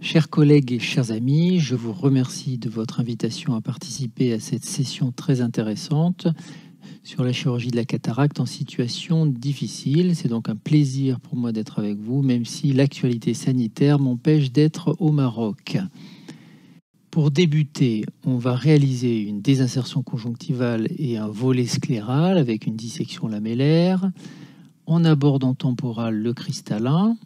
Chers collègues et chers amis, je vous remercie de votre invitation à participer à cette session très intéressante sur la chirurgie de la cataracte en situation difficile. C'est donc un plaisir pour moi d'être avec vous, même si l'actualité sanitaire m'empêche d'être au Maroc. Pour débuter, on va réaliser une désinsertion conjonctivale et un volet scléral avec une dissection lamellaire. On aborde en temporal le cristallin.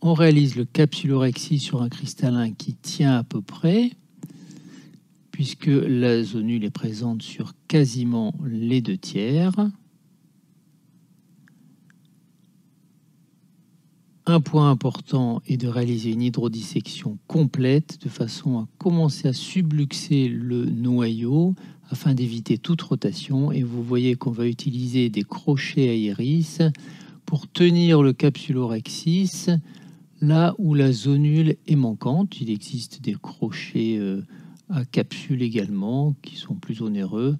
On réalise le capsulorhexie sur un cristallin qui tient à peu près, puisque la zonule est présente sur quasiment les 2/3. Un point important est de réaliser une hydrodissection complète de façon à commencer à subluxer le noyau afin d'éviter toute rotation. Et vous voyez qu'on va utiliser des crochets à iris pour tenir le capsulorhexis là où la zonule est manquante. Il existe des crochets à capsule également qui sont plus onéreux.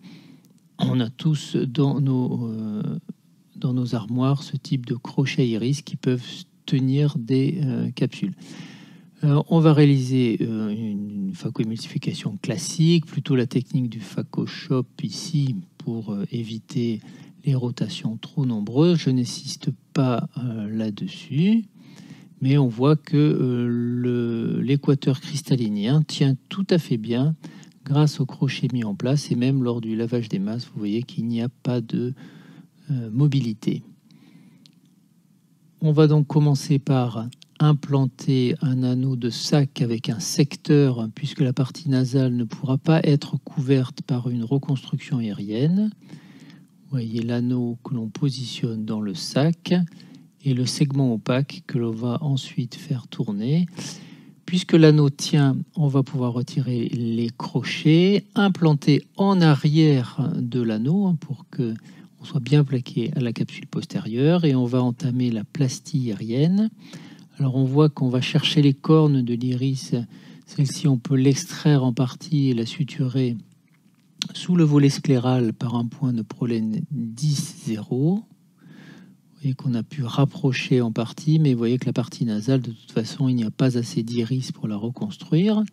On a tous dans nos armoires ce type de crochets à iris qui peuvent tenir des capsules. On va réaliser une phacoémulsification classique, plutôt la technique du phacoshop ici pour éviter les rotations trop nombreuses. Je n'insiste pas là-dessus, mais on voit que l'équateur cristallinien tient tout à fait bien grâce au crochet mis en place, et même lors du lavage des masses, vous voyez qu'il n'y a pas de mobilité. On va donc commencer par implanter un anneau de sac avec un secteur, puisque la partie nasale ne pourra pas être couverte par une reconstruction aérienne. Vous voyez l'anneau que l'on positionne dans le sac et le segment opaque que l'on va ensuite faire tourner. Puisque l'anneau tient, on va pouvoir retirer les crochets, implanter en arrière de l'anneau pour que on soit bien plaqué à la capsule postérieure, et on va entamer la plastie aérienne. Alors on voit qu'on va chercher les cornes de l'iris. Celle-ci, on peut l'extraire en partie et la suturer sous le volet scléral par un point de prolène 10-0. Vous voyez qu'on a pu rapprocher en partie, mais vous voyez que la partie nasale, de toute façon, il n'y a pas assez d'iris pour la reconstruire.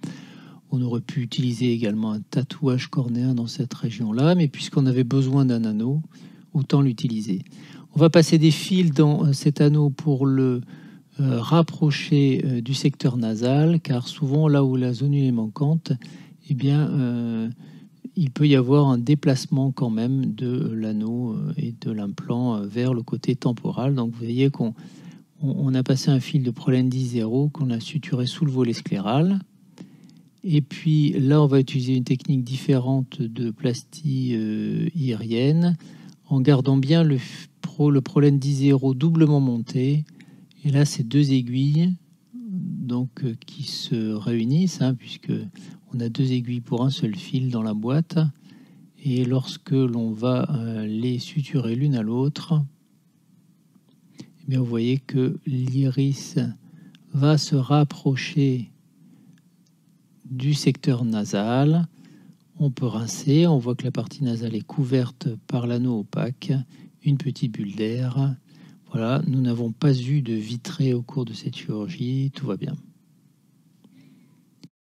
On aurait pu utiliser également un tatouage cornéen dans cette région-là, mais puisqu'on avait besoin d'un anneau, autant l'utiliser. On va passer des fils dans cet anneau pour le rapprocher du secteur nasal, car souvent là où la zonule est manquante, eh bien, il peut y avoir un déplacement quand même de l'anneau et de l'implant vers le côté temporal. Donc vous voyez qu'on a passé un fil de prolène 10-0 qu'on a suturé sous le volet scléral. Et puis là, on va utiliser une technique différente de plastie aérienne, en gardant bien le prolène 10-0 doublement monté. Et là, c'est deux aiguilles donc, qui se réunissent, puisque on a deux aiguilles pour un seul fil dans la boîte. Et lorsque l'on va les suturer l'une à l'autre, eh bien, vous voyez que l'iris va se rapprocher du secteur nasal. On peut rincer, on voit que la partie nasale est couverte par l'anneau opaque, une petite bulle d'air. Voilà, nous n'avons pas eu de vitré au cours de cette chirurgie, tout va bien.